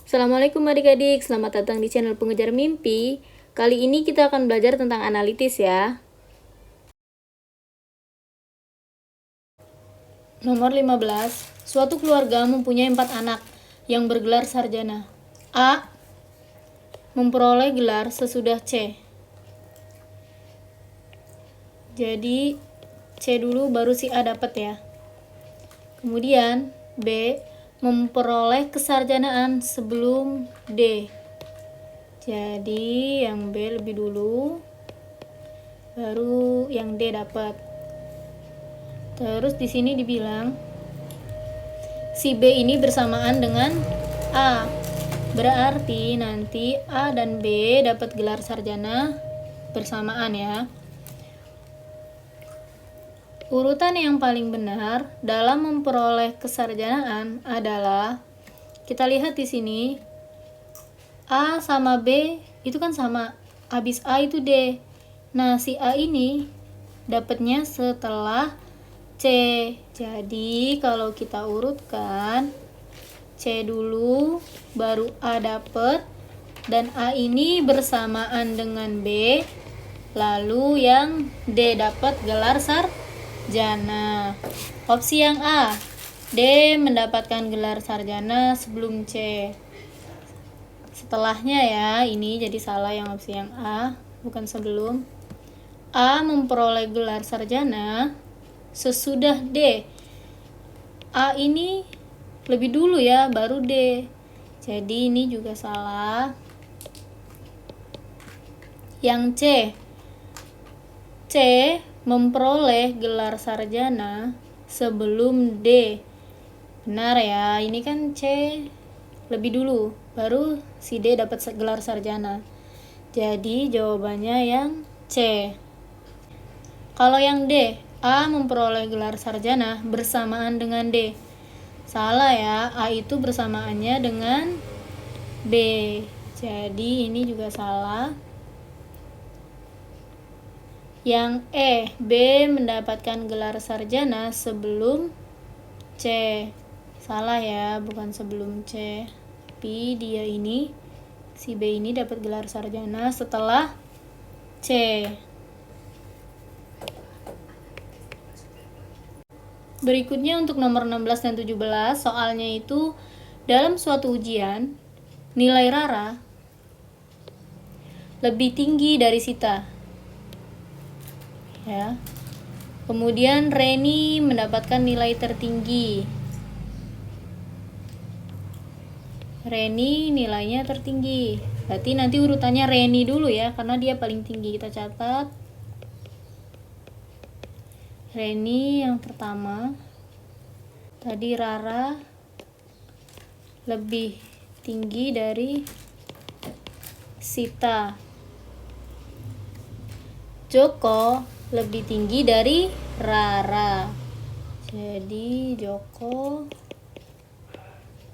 Assalamualaikum adik-adik, selamat datang di channel Pengejar Mimpi. Kali ini kita akan belajar tentang analitis ya. Nomor 15. Suatu keluarga mempunyai 4 anak yang bergelar sarjana. A. Memperoleh gelar sesudah C. Jadi C dulu baru si A dapat ya. Kemudian B. Memperoleh kesarjanaan sebelum D. Jadi yang B lebih dulu, baru yang D dapat. Terus di sini dibilang si B ini bersamaan dengan A. Berarti nanti A dan B dapat gelar sarjana bersamaan ya. Urutan yang paling benar dalam memperoleh kesarjanaan adalah, kita lihat di sini, A sama B itu kan sama, habis A itu D. Nah, si A ini dapatnya setelah C. Jadi kalau kita urutkan, C dulu, baru A dapat, dan A ini bersamaan dengan B, lalu yang D dapat gelar sarjana. Opsi yang A, D mendapatkan gelar sarjana sebelum C. Setelahnya ya, ini jadi salah yang opsi yang A, bukan sebelum. A memperoleh gelar sarjana sesudah D. A ini lebih dulu ya, baru D. Jadi ini juga salah. Yang C, C memperoleh gelar sarjana sebelum D. Benar ya, ini kan C lebih dulu, baru si D dapat gelar sarjana. Jadi jawabannya yang C. Kalau yang D, A memperoleh gelar sarjana bersamaan dengan D. Salah ya, A itu bersamaannya dengan B. Jadi ini juga salah. Yang E, B mendapatkan gelar sarjana sebelum C. Salah ya, bukan sebelum C. Tapi dia ini, si B ini dapat gelar sarjana setelah C. Berikutnya untuk nomor 16 dan 17, soalnya itu dalam suatu ujian, nilai Rara lebih tinggi dari Sita. Ya. Kemudian Reni mendapatkan nilai tertinggi. Reni nilainya tertinggi. Berarti nanti urutannya Reni dulu ya, karena dia paling tinggi. Kita catat. Reni yang pertama. Tadi Rara lebih tinggi dari Sita. Joko lebih tinggi dari Rara. Jadi Joko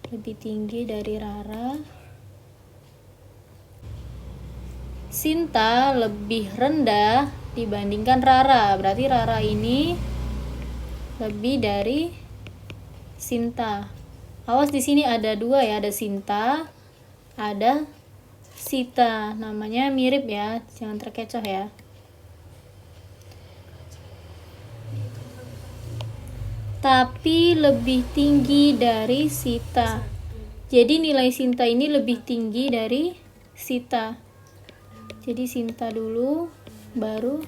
lebih tinggi dari Rara. Sinta lebih rendah dibandingkan Rara. Berarti Rara ini lebih dari Sinta. Awas di sini ada dua ya, ada Sinta, ada Sita. Namanya mirip ya, jangan terkecoh ya. Tapi lebih tinggi dari Sita. Jadi nilai Sinta ini lebih tinggi dari Sita. Jadi Sinta dulu, baru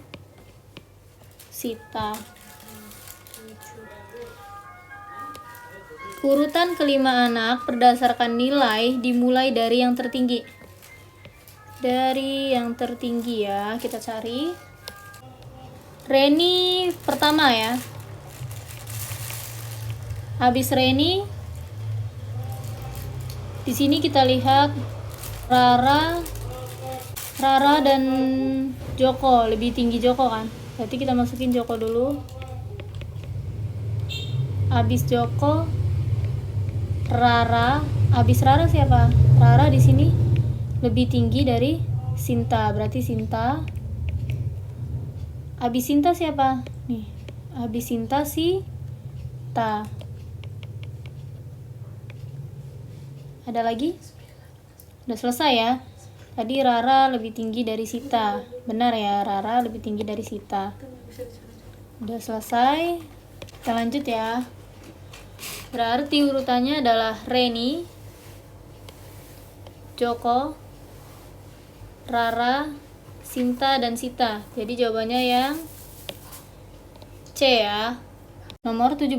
Sita. Urutan kelima anak berdasarkan nilai dimulai dari yang tertinggi. Dari yang tertinggi ya, kita cari. Reni pertama ya. Habis Reni, di sini kita lihat Rara dan Joko, lebih tinggi Joko kan. Berarti kita masukin Joko dulu. Habis Joko, Rara. Habis Rara siapa? Rara di sini lebih tinggi dari Sinta. Berarti Sinta. Habis Sinta siapa? Nih. Habis Sinta Sita. Ada lagi? Udah selesai ya. Tadi Rara lebih tinggi dari Sita. Benar ya, Rara lebih tinggi dari Sita. Udah selesai. Kita lanjut ya. Berarti urutannya adalah Reni, Joko, Rara, Sinta, dan Sita. Jadi jawabannya yang C ya. Nomor 17,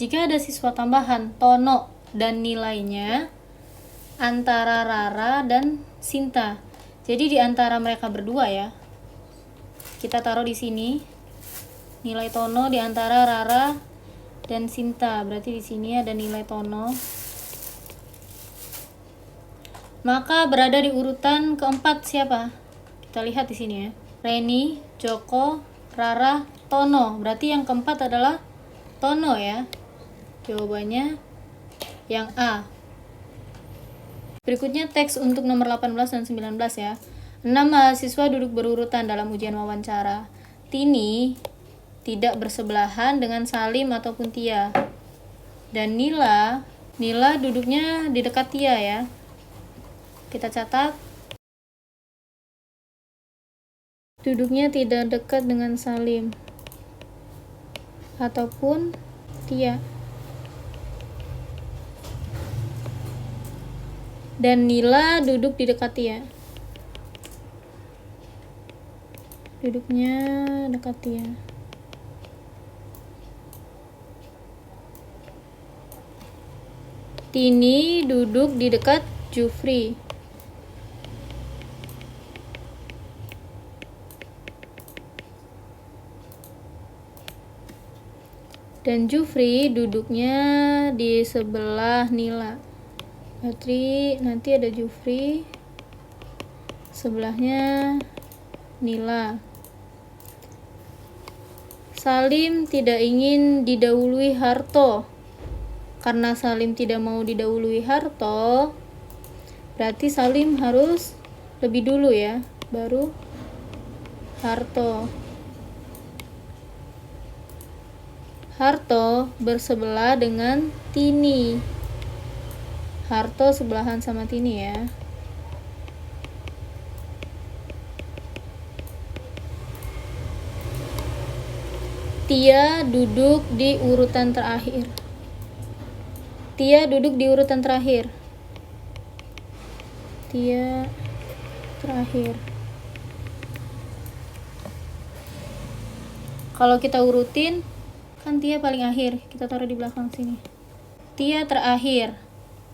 jika ada siswa tambahan Tono dan nilainya antara Rara dan Sinta. Jadi di antara mereka berdua ya. Kita taruh di sini. Nilai Tono di antara Rara dan Sinta. Berarti di sini ada nilai Tono. Maka berada di urutan keempat siapa? Kita lihat di sini ya. Reni, Joko, Rara, Tono. Berarti yang keempat adalah Tono ya. Jawabannya yang A. Berikutnya teks untuk nomor 18 dan 19 ya. 6 mahasiswa duduk berurutan dalam ujian wawancara. Tini tidak bersebelahan dengan Salim ataupun Tia. Dan Nila duduknya di dekat Tia ya. Kita catat. Duduknya tidak dekat dengan Salim ataupun Tia. Dan Nila duduk di dekat Tia. Duduknya dekat Tia. Tini duduk di dekat Jufri. Dan Jufri duduknya di sebelah Nila. Berarti nanti ada Jufri, sebelahnya Nila. Salim tidak ingin didahului Harto. Karena Salim tidak mau didahului Harto, berarti Salim harus lebih dulu ya, baru Harto. Harto bersebelah dengan Tini. Harto sebelahan sama Tini ya. Tia duduk di urutan terakhir. Tia duduk di urutan terakhir. Tia terakhir. Kalau kita urutin, kan Tia paling akhir. Kita taruh di belakang sini. Tia terakhir.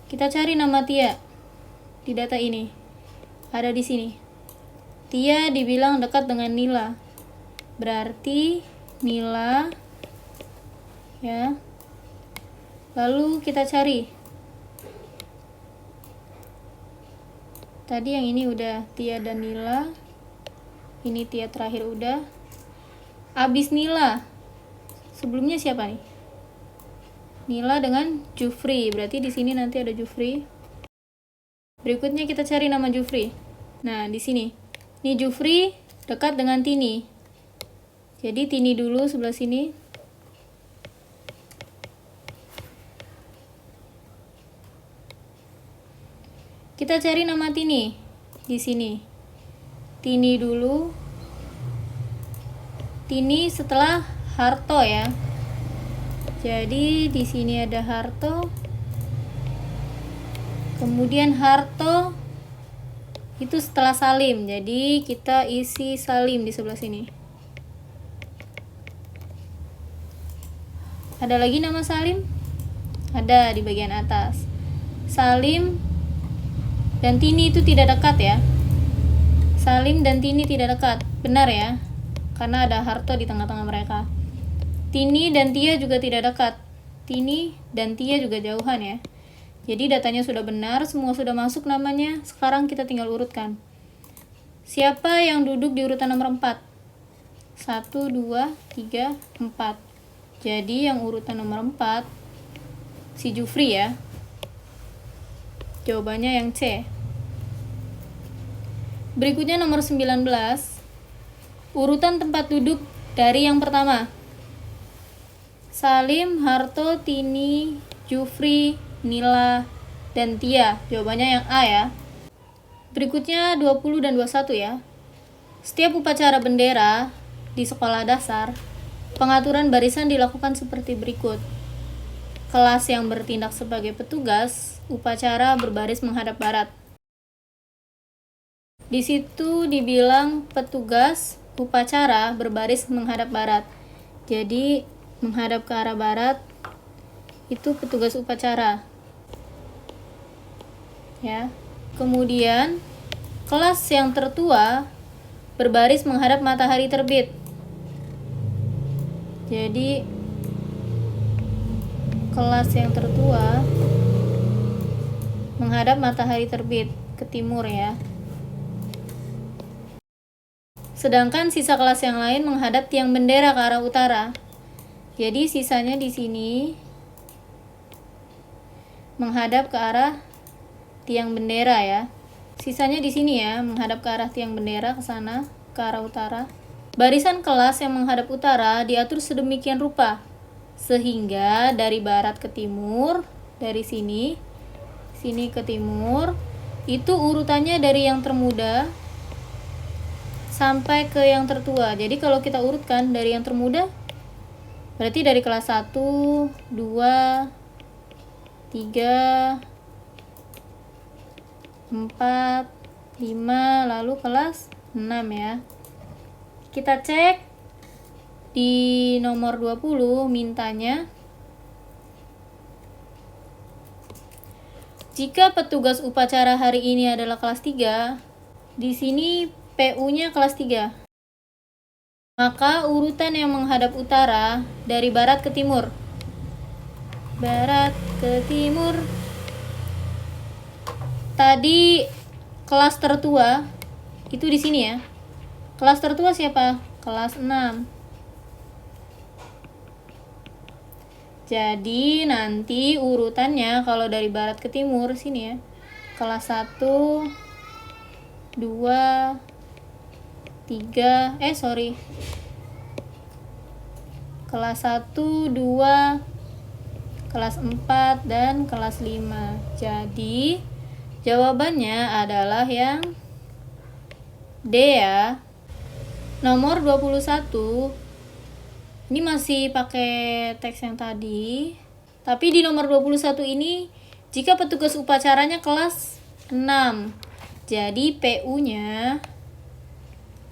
Kita cari nama Tia di data ini. Ada di sini. Tia dibilang dekat dengan Nila. Berarti Nila ya. Lalu kita cari. Tadi yang ini udah Tia dan Nila. Ini Tia terakhir udah. Abis Nila. Sebelumnya siapa nih? Nila dengan Jufri. Berarti di sini nanti ada Jufri. Berikutnya kita cari nama Jufri. Nah, di sini. Ini Jufri dekat dengan Tini. Jadi Tini dulu sebelah sini. Kita cari nama Tini di sini. Tini dulu. Tini setelah Harto ya. Jadi di sini ada Harto. Kemudian Harto itu setelah Salim. Jadi kita isi Salim di sebelah sini. Ada lagi nama Salim? Ada di bagian atas. Salim dan Tini itu tidak dekat ya. Salim dan Tini tidak dekat. Benar ya? Karena ada Harto di tengah-tengah mereka. Tini dan Tia juga tidak dekat. Tini dan Tia juga jauhan ya. Jadi datanya sudah benar, semua sudah masuk namanya. Sekarang kita tinggal urutkan. Siapa yang duduk di urutan nomor 4? 1, 2, 3, 4. Jadi yang urutan nomor 4 si Jufri ya. Jawabannya yang C. Berikutnya nomor 19. Urutan tempat duduk dari yang pertama. Salim, Harto, Tini, Jufri, Nila, dan Tia. Jawabannya yang A ya. Berikutnya 20 dan 21 ya. Setiap upacara bendera di sekolah dasar, pengaturan barisan dilakukan seperti berikut. Kelas yang bertindak sebagai petugas, upacara berbaris menghadap barat. Di situ dibilang petugas upacara berbaris menghadap barat. Jadi menghadap ke arah barat itu petugas upacara. Ya. Kemudian kelas yang tertua berbaris menghadap matahari terbit. Jadi kelas yang tertua menghadap matahari terbit ke timur ya. Sedangkan sisa kelas yang lain menghadap tiang bendera ke arah utara. Jadi sisanya di sini menghadap ke arah tiang bendera ya. Sisanya di sini ya, menghadap ke arah tiang bendera ke sana, ke arah utara. Barisan kelas yang menghadap utara diatur sedemikian rupa sehingga dari barat ke timur, dari sini ke timur, itu urutannya dari yang termuda sampai ke yang tertua. Jadi kalau kita urutkan dari yang termuda berarti dari kelas 1, 2, 3, 4, 5, lalu kelas 6 ya. Kita cek di nomor 20 mintanya jika petugas upacara hari ini adalah kelas 3, di sini PU-nya kelas 3. Maka urutan yang menghadap utara dari barat ke timur. Barat ke timur. Tadi kelas tertua itu di sini ya. Kelas tertua siapa? Kelas 6. Jadi nanti urutannya kalau dari barat ke timur sini ya. Kelas 1, 2, 3, kelas 1, 2, kelas 4 dan kelas 5. Jadi jawabannya adalah yang D ya. Nomor 21 ini masih pakai teks yang tadi. Tapi di nomor 21 ini jika petugas upacaranya kelas 6. Jadi PU-nya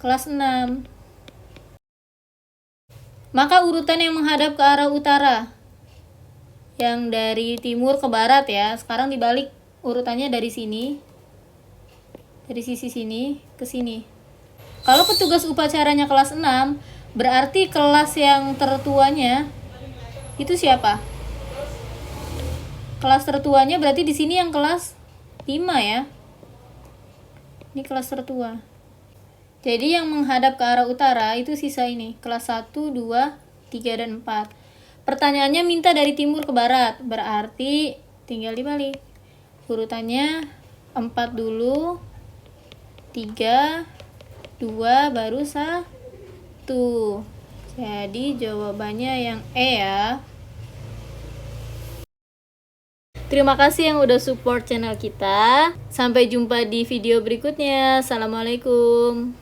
kelas 6. Maka urutan yang menghadap ke arah utara. Yang dari timur ke barat ya. Sekarang dibalik urutannya dari sini, dari sisi sini ke sini. Kalau petugas upacaranya kelas 6, berarti kelas yang tertuanya itu siapa? Kelas tertuanya berarti di sini yang kelas 5 ya. Ini kelas tertua. Jadi yang menghadap ke arah utara itu sisa ini, kelas 1, 2, 3 dan 4. Pertanyaannya minta dari timur ke barat, berarti tinggal dibalik. Urutannya 4 dulu, 3, 2, baru 1. Jadi jawabannya yang E ya. Terima kasih yang udah support channel kita. Sampai jumpa di video berikutnya. Assalamualaikum.